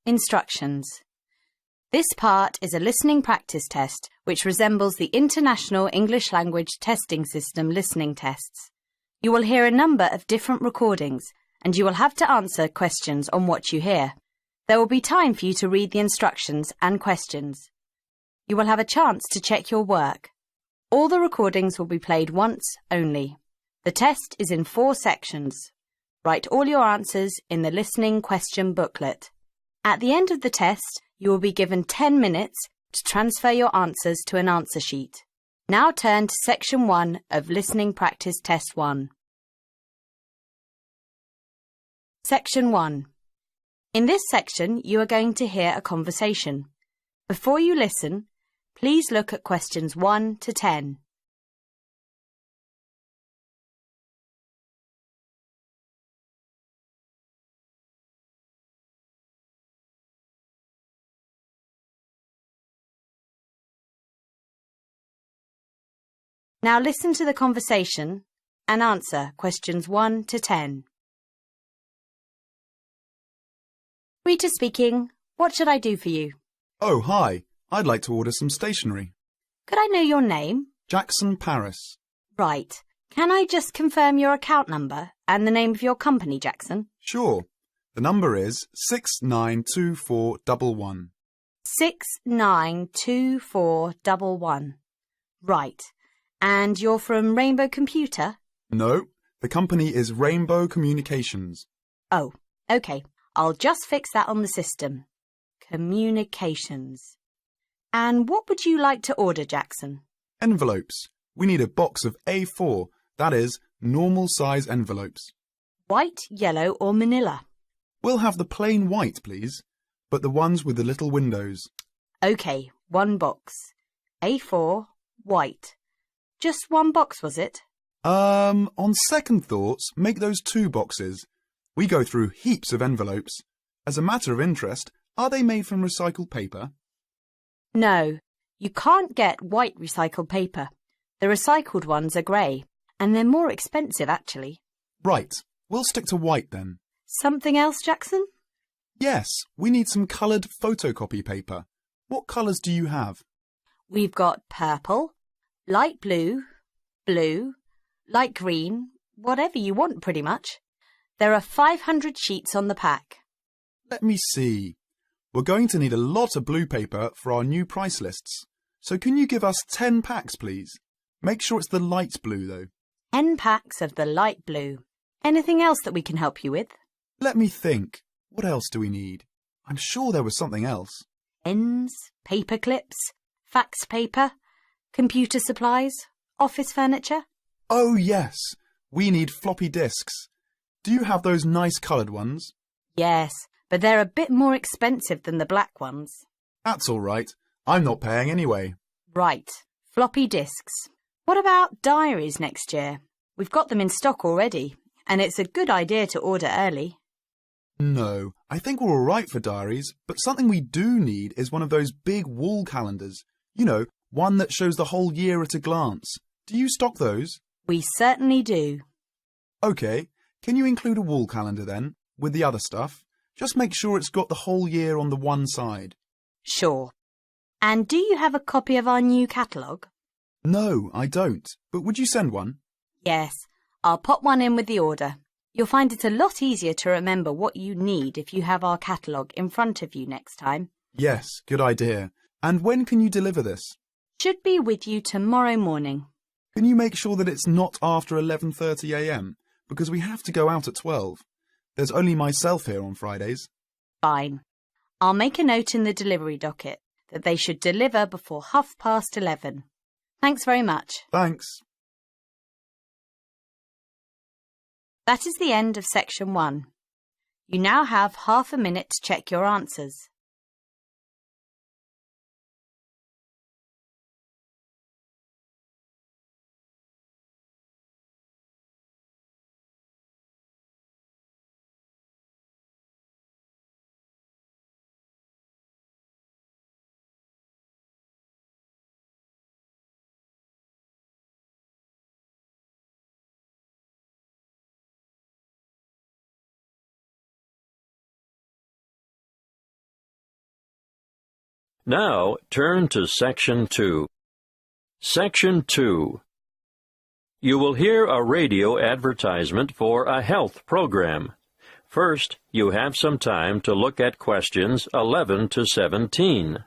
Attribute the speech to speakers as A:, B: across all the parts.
A: Instructions. This part is a listening practice test which resembles the International English Language Testing System listening tests. You will hear a number of different recordings and you will have to answer questions on what you hear. There will be time for you to read the instructions and questions. You will have a chance to check your work. All the recordings will be played once only. The test is in 4 sections. Write all your answers in the listening question booklet. At the end of the test, you will be given 10 minutes to transfer your answers to an answer sheet. Now turn to Section 1 of Listening Practice Test 1. Section 1. In this section, you are going to hear a conversation. Before you listen, please look at questions 1 to 10. Now listen to the conversation and answer questions 1 to 10. Rita speaking. What should I do for you?
B: Oh, hi. I'd like to order some stationery.
A: Could I know your name?
B: Jackson Paris.
A: Right. Can I just confirm your account number and the name of your company, Jackson?
B: Sure. The number is 692411.
A: 692411. Right. And you're from Rainbow Computer?
B: No, the company is Rainbow Communications.
A: Oh, OK. I'll just fix that on the system. Communications. And what would you like to order, Jackson?
B: Envelopes. We need a box of A4, that is, normal size envelopes.
A: White, yellow or manila?
B: We'll have the plain white, please, but the ones with the little windows.
A: OK, 1 box. A4, white. Just 1 box, was it?
B: On second thoughts, make those 2 boxes. We go through heaps of envelopes. As a matter of interest, are they made from recycled paper?
A: No, you can't get white recycled paper. The recycled ones are grey, and they're more expensive, actually.
B: Right, we'll stick to white then.
A: Something else, Jackson?
B: Yes, we need some coloured photocopy paper. What colours do you have?
A: We've got purple, light blue, blue, light green, whatever you want pretty much. There are 500 sheets on the pack.
B: Let me see. We're going to need a lot of blue paper for our new price lists. So can you give us 10 packs, please? Make sure it's the light blue, though.
A: 10 packs of the light blue. Anything else that we can help you with?
B: Let me think. What else do we need? I'm sure there was something else.
A: Pens, paper clips, fax paper, computer supplies, office furniture.
B: Oh, yes. We need floppy disks. Do you have those nice coloured ones?
A: Yes, but they're a bit more expensive than the black ones.
B: That's all right. I'm not paying anyway.
A: Right, floppy disks. What about diaries next year? We've got them in stock already, and it's a good idea to order early.
B: No, I think we're all right for diaries, but something we do need is one of those big wall calendars. You know, one that shows the whole year at a glance. Do you stock those?
A: We certainly do.
B: OK, can you include a wall calendar then, with the other stuff? Just make sure it's got the whole year on the one side.
A: Sure. And do you have a copy of our new catalogue?
B: No, I don't. But would you send one?
A: Yes, I'll pop one in with the order. You'll find it a lot easier to remember what you need if you have our catalogue in front of you next time.
B: Yes, good idea. And when can you deliver this?
A: Should be with you tomorrow morning.
B: Can you make sure that it's not after 11:30 a.m? Because we have to go out at 12. There's only myself here on Fridays.
A: Fine. I'll make a note in the delivery docket that they should deliver before 11:30. Thanks very much.
B: Thanks.
A: That is the end of Section 1. You now have half a minute to check your answers.
C: Now, turn to Section 2. Section 2. You will hear a radio advertisement for a health program. First, you have some time to look at questions 11 to 17.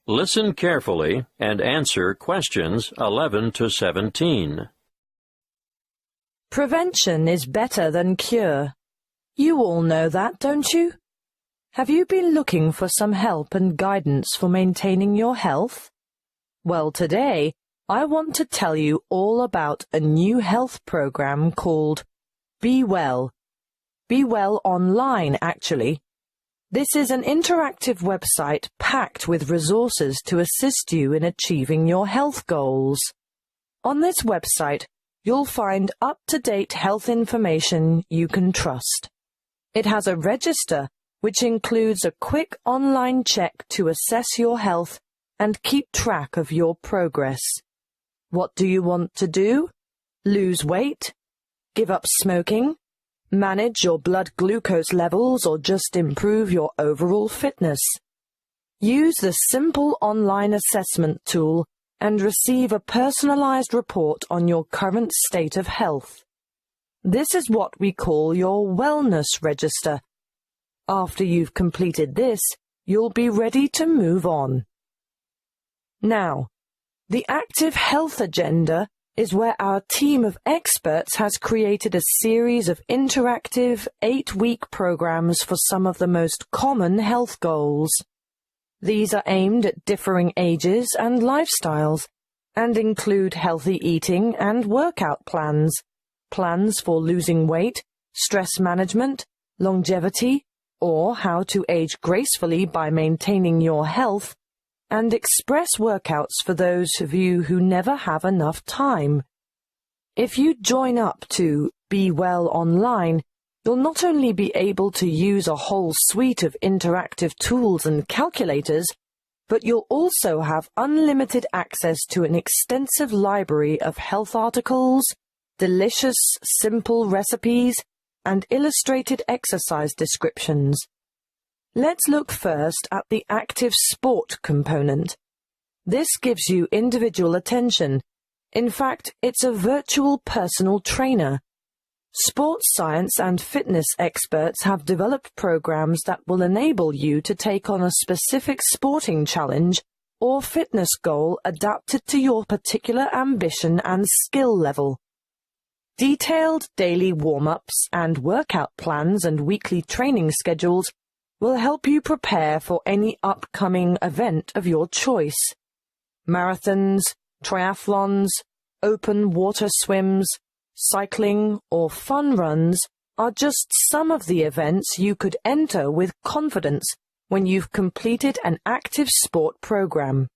C: Listen carefully and answer questions 11 to 17.
D: Prevention is better than cure. You all know that, don't you? Have you been looking for some help and guidance for maintaining your health? Well, today, I want to tell you all about a new health program called Be Well. Be Well Online, actually. This is an interactive website packed with resources to assist you in achieving your health goals. On this website, you'll find up-to-date health information you can trust. It has a register, which includes a quick online check to assess your health and keep track of your progress. What do you want to do? Lose weight? Give up smoking? Manage your blood glucose levels, or just improve your overall fitness? Use the simple online assessment tool and receive a personalized report on your current state of health. This is what we call your wellness register. After you've completed this, you'll be ready to move on. Now, the Active Health Agenda is where our team of experts has created a series of interactive 8-week programs for some of the most common health goals. These are aimed at differing ages and lifestyles and include healthy eating and workout plans, plans for losing weight, stress management, longevity, or how to age gracefully by maintaining your health, and express workouts for those of you who never have enough time. If you join up to Be Well Online, you'll not only be able to use a whole suite of interactive tools and calculators, but you'll also have unlimited access to an extensive library of health articles, delicious, simple recipes, and illustrated exercise descriptions. Let's look first at the active sport component. This gives you individual attention. In fact, it's a virtual personal trainer. Sports science and fitness experts have developed programs that will enable you to take on a specific sporting challenge or fitness goal adapted to your particular ambition and skill level. Detailed daily warm-ups and workout plans and weekly training schedules will help you prepare for any upcoming event of your choice. Marathons, triathlons, open water swims, cycling, or fun runs are just some of the events you could enter with confidence when you've completed an active sport program.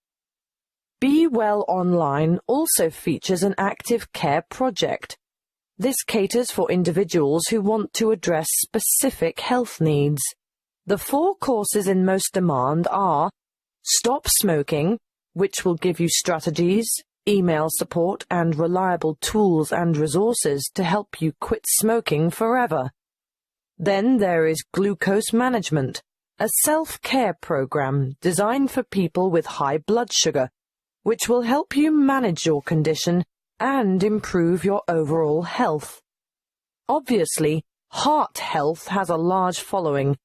D: Be Well Online also features an active care project. This caters for individuals who want to address specific health needs. The 4 courses in most demand are Stop Smoking, which will give you strategies, email support, and reliable tools and resources to help you quit smoking forever. Then there is Glucose Management, a self-care program designed for people with high blood sugar, which will help you manage your condition and improve your overall health. Obviously, heart health has a large following.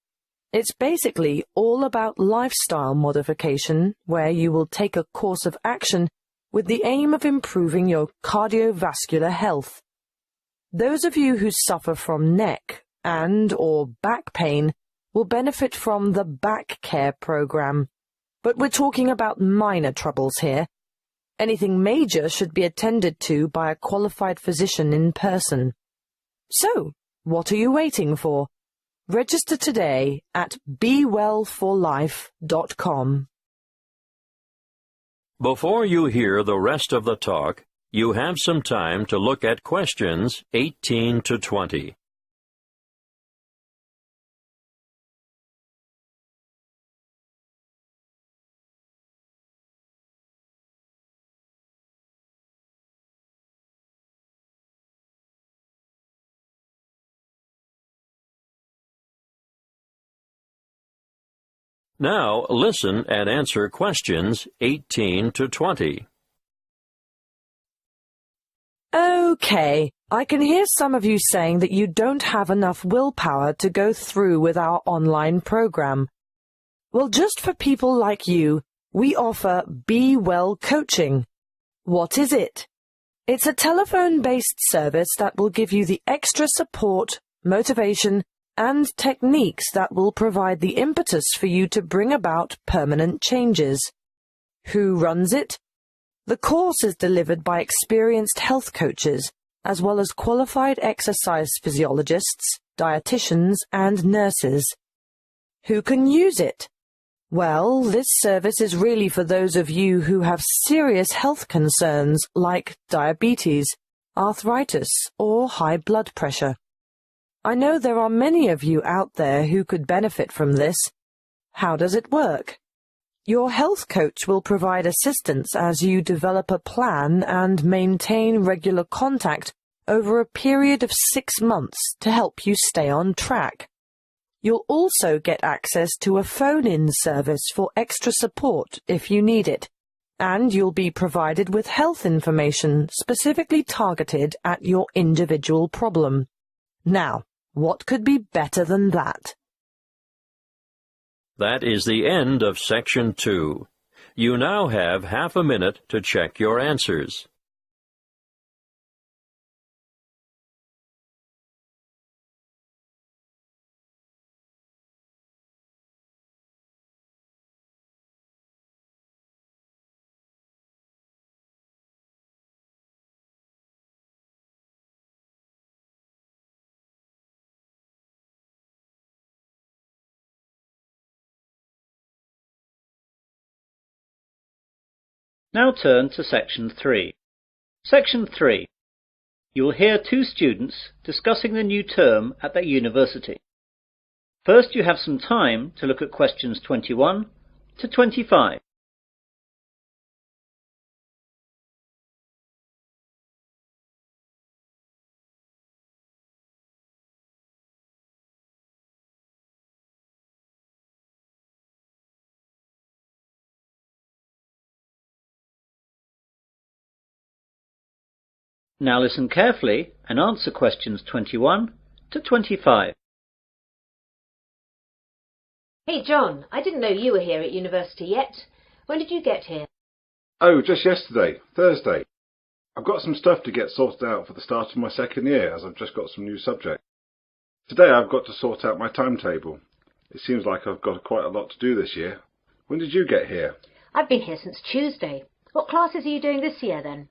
D: It's basically all about lifestyle modification, where you will take a course of action with the aim of improving your cardiovascular health. Those of you who suffer from neck and/or back pain will benefit from the Back Care program, but we're talking about minor troubles here. Anything major should be attended to by a qualified physician in person. So, what are you waiting for? Register today at bewellforlife.com.
C: Before you hear the rest of the talk, you have some time to look at questions 18 to 20. Now listen and answer questions 18 to 20.
D: Okay, I can hear some of you saying that you don't have enough willpower to go through with our online program. Well, just for people like you, we offer Be Well Coaching. What is it? It's a telephone-based service that will give you the extra support, motivation, and techniques that will provide the impetus for you to bring about permanent changes. Who runs it? The course is delivered by experienced health coaches, as well as qualified exercise physiologists, dietitians, and nurses. Who can use it? Well, this service is really for those of you who have serious health concerns like diabetes, arthritis, or high blood pressure. I know there are many of you out there who could benefit from this. How does it work? Your health coach will provide assistance as you develop a plan and maintain regular contact over a period of 6 months to help you stay on track. You'll also get access to a phone-in service for extra support if you need it, and you'll be provided with health information specifically targeted at your individual problem. Now, what could be better than that?
C: That is the end of Section 2. You now have half a minute to check your answers.
E: Now turn to Section 3. Section 3. You will hear two students discussing the new term at their university. First, you have some time to look at questions 21 to 25. Now listen carefully and answer questions 21 to 25.
F: Hey John, I didn't know you were here at university yet. When did you get here?
G: Oh, just yesterday, Thursday. I've got some stuff to get sorted out for the start of my second year, as I've just got some new subjects. Today I've got to sort out my timetable. It seems like I've got quite a lot to do this year. When did you get here?
F: I've been here since Tuesday. What classes are you doing this year then?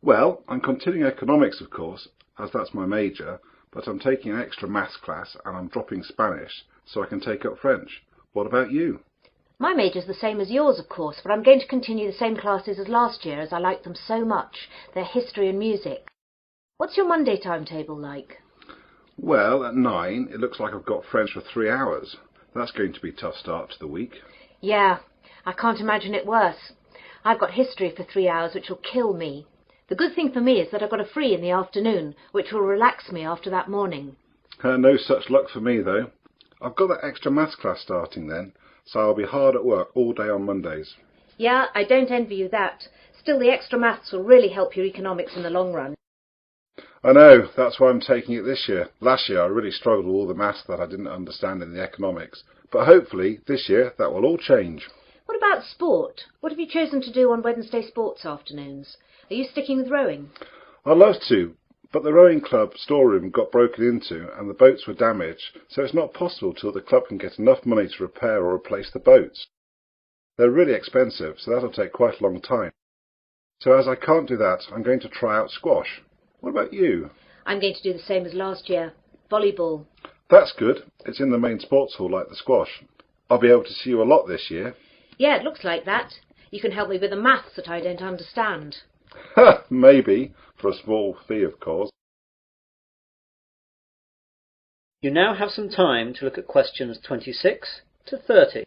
G: Well, I'm continuing economics, of course, as that's my major, but I'm taking an extra maths class and I'm dropping Spanish so I can take up French. What about you?
F: My major's the same as yours, of course, but I'm going to continue the same classes as last year as I like them so much. They're history and music. What's your Monday timetable like?
G: Well, at 9, it looks like I've got French for 3 hours. That's going to be a tough start to the week.
F: Yeah, I can't imagine it worse. I've got history for 3 hours, which will kill me. The good thing for me is that I've got a free in the afternoon, which will relax me after that morning.
G: No such luck for me, though. I've got that extra maths class starting then, so I'll be hard at work all day on Mondays.
F: Yeah, I don't envy you that. Still, the extra maths will really help your economics in the long run.
G: I know, that's why I'm taking it this year. Last year I really struggled with all the maths that I didn't understand in the economics, but hopefully this year that will all change.
F: What about sport? What have you chosen to do on Wednesday sports afternoons? Are you sticking with rowing?
G: I'd love to, but the rowing club storeroom got broken into and the boats were damaged, so it's not possible till the club can get enough money to repair or replace the boats. They're really expensive, so that'll take quite a long time. So as I can't do that, I'm going to try out squash. What about you?
F: I'm going to do the same as last year. Volleyball.
G: That's good. It's in the main sports hall like the squash. I'll be able to see you a lot this year.
F: Yeah, it looks like that. You can help me with the maths that I don't understand.
G: Maybe, for a small fee, of course.
E: You now have some time to look at questions 26 to 30.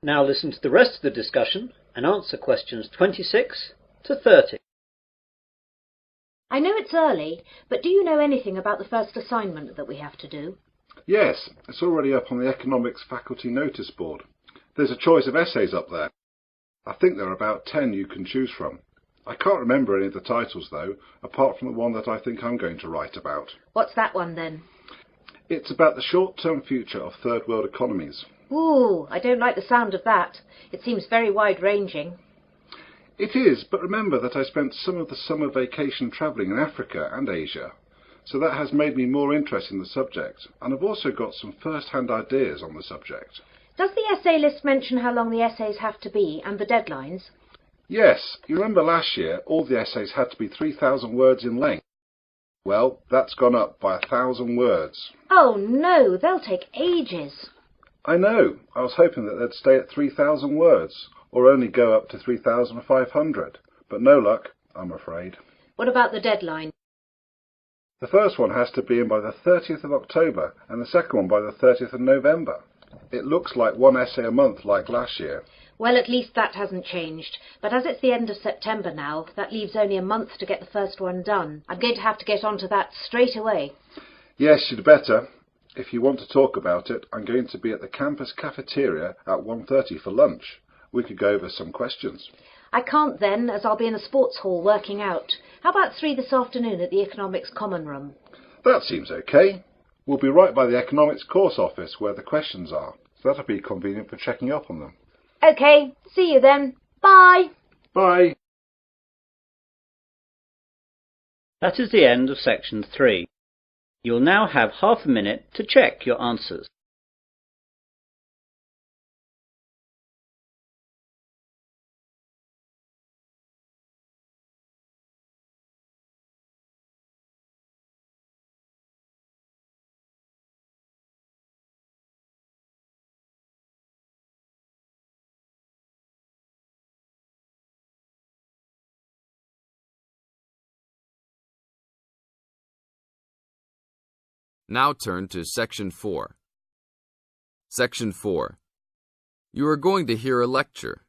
E: Now listen to the rest of the discussion and answer questions 26 to 30.
F: I know it's early, but do you know anything about the first assignment that we have to do?
G: Yes, it's already up on the Economics faculty notice board. There's a choice of essays up there. I think there are about 10 you can choose from. I can't remember any of the titles though, apart from the one that I think I'm going to write about.
F: What's that one then?
G: It's about the short-term future of third world economies.
F: Ooh, I don't like the sound of that. It seems very wide-ranging.
G: It is, but remember that I spent some of the summer vacation travelling in Africa and Asia, so that has made me more interested in the subject, and I've also got some first-hand ideas on the subject.
F: Does the essay list mention how long the essays have to be and the deadlines?
G: Yes, you remember last year all the essays had to be 3,000 words in length. Well, that's gone up by 1,000 words.
F: Oh no, they'll take ages.
G: I know, I was hoping that they'd stay at 3,000 words, or only go up to 3,500, but no luck, I'm afraid.
F: What about the deadline?
G: The first one has to be in by the 30th of October, and the second one by the 30th of November. It looks like one essay a month like last year.
F: Well, at least that hasn't changed. But as it's the end of September now, that leaves only a month to get the first one done. I'm going to have to get onto that straight away.
G: Yes, you'd better. If you want to talk about it, I'm going to be at the campus cafeteria at 1:30 for lunch. We could go over some questions.
F: I can't then, as I'll be in the sports hall working out. How about 3 this afternoon at the Economics Common Room?
G: That seems okay. We'll be right by the Economics course office where the questions are, so that'll be convenient for checking up on them.
F: OK, see you then. Bye.
G: Bye.
E: That is the end of section 3. You'll now have half a minute to check your answers.
H: Now turn to Section 4. Section 4. You are going to hear a lecture.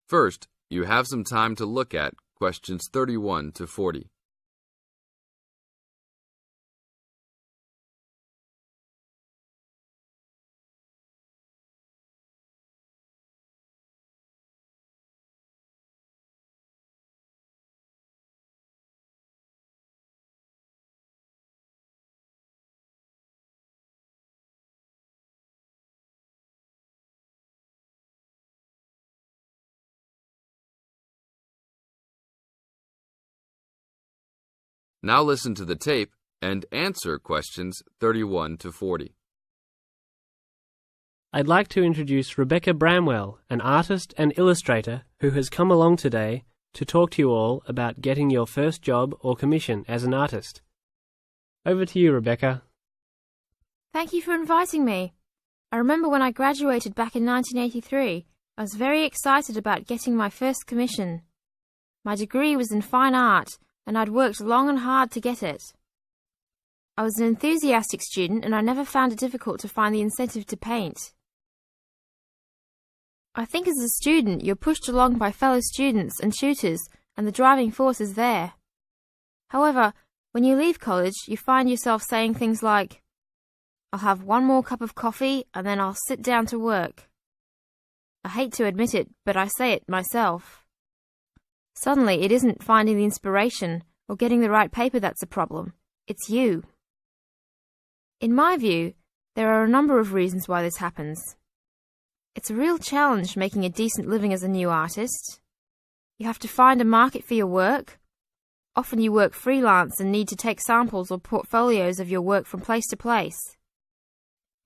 H: First, you have some time to look at questions 31 to 40. Now listen to the tape and answer questions 31 to 40.
I: I'd like to introduce Rebecca Bramwell, an artist and illustrator who has come along today to talk to you all about getting your first job or commission as an artist. Over to you, Rebecca.
J: Thank you for inviting me. I remember when I graduated back in 1983, I was very excited about getting my first commission. My degree was in fine art, and I'd worked long and hard to get it. I was an enthusiastic student and I never found it difficult to find the incentive to paint. I think as a student you're pushed along by fellow students and tutors and the driving force is there. However, when you leave college you find yourself saying things like, I'll have one more cup of coffee and then I'll sit down to work. I hate to admit it, but I say it myself. Suddenly, it isn't finding the inspiration or getting the right paper that's a problem. It's you. In my view, there are a number of reasons why this happens. It's a real challenge making a decent living as a new artist. You have to find a market for your work. Often you work freelance and need to take samples or portfolios of your work from place to place.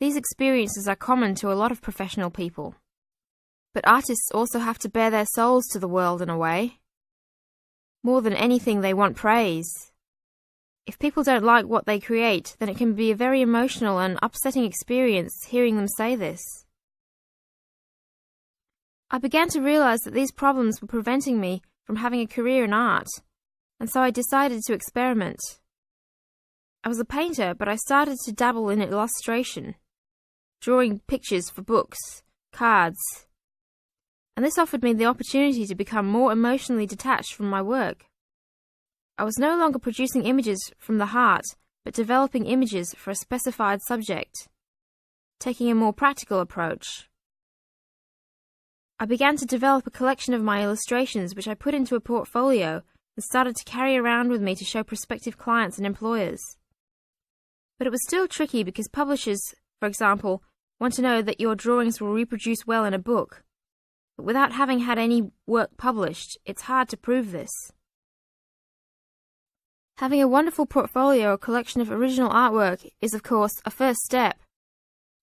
J: These experiences are common to a lot of professional people. But artists also have to bare their souls to the world in a way. More than anything, they want praise. If people don't like what they create, then it can be a very emotional and upsetting experience hearing them say this. I began to realize that these problems were preventing me from having a career in art, and so I decided to experiment. I was a painter, but I started to dabble in illustration, drawing pictures for books, cards. And this offered me the opportunity to become more emotionally detached from my work. I was no longer producing images from the heart, but developing images for a specified subject, taking a more practical approach. I began to develop a collection of my illustrations which I put into a portfolio and started to carry around with me to show prospective clients and employers. But it was still tricky because publishers, for example, want to know that your drawings will reproduce well in a book. But without having had any work published, it's hard to prove this. Having a wonderful portfolio or collection of original artwork is, of course, a first step.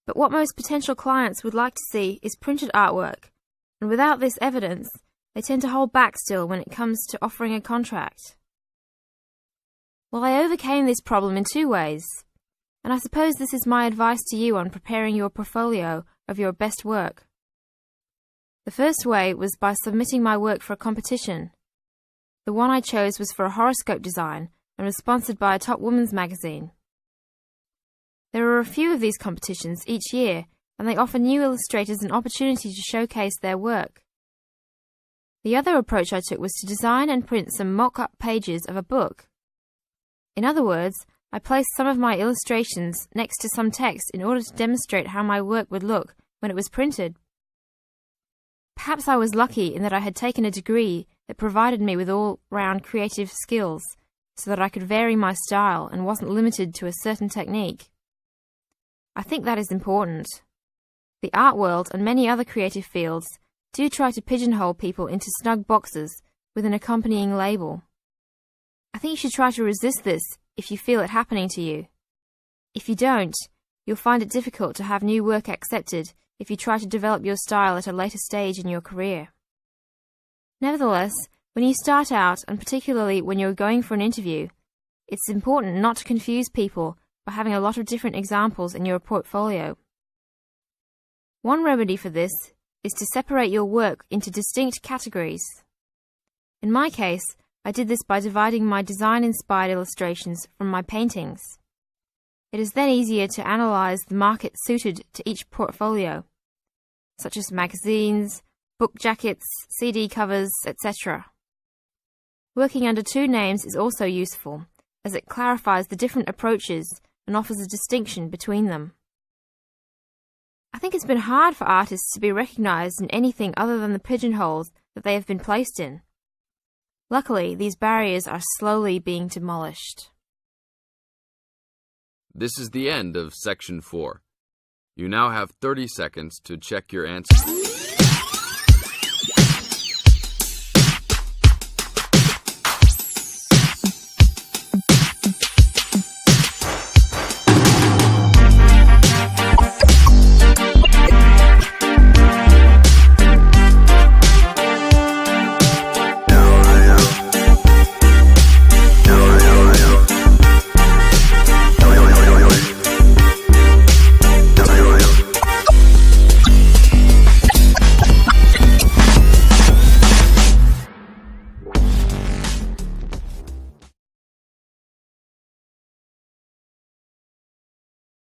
J: But what most potential clients would like to see is printed artwork, and without this evidence, they tend to hold back still when it comes to offering a contract. Well, I overcame this problem in two ways, and I suppose this is my advice to you on preparing your portfolio of your best work. The first way was by submitting my work for a competition. The one I chose was for a horoscope design and was sponsored by a top women's magazine. There are a few of these competitions each year, and they offer new illustrators an opportunity to showcase their work. The other approach I took was to design and print some mock-up pages of a book. In other words, I placed some of my illustrations next to some text in order to demonstrate how my work would look when it was printed. Perhaps I was lucky in that I had taken a degree that provided me with all-round creative skills, so that I could vary my style and wasn't limited to a certain technique. I think that is important. The art world and many other creative fields do try to pigeonhole people into snug boxes with an accompanying label. I think you should try to resist this if you feel it happening to you. If you don't, you'll find it difficult to have new work accepted if you try to develop your style at a later stage in your career. Nevertheless, when you start out, and particularly when you're going for an interview, it's important not to confuse people by having a lot of different examples in your portfolio. One remedy for this is to separate your work into distinct categories. In my case, I did this by dividing my design-inspired illustrations from my paintings. It is then easier to analyze the market suited to each portfolio, such as magazines, book jackets, CD covers, etc. Working under two names is also useful, as it clarifies the different approaches and offers a distinction between them. I think it's been hard for artists to be recognized in anything other than the pigeonholes that they have been placed in. Luckily, these barriers are slowly being demolished.
H: This is the end of Section 4. You now have 30 seconds to check your answers.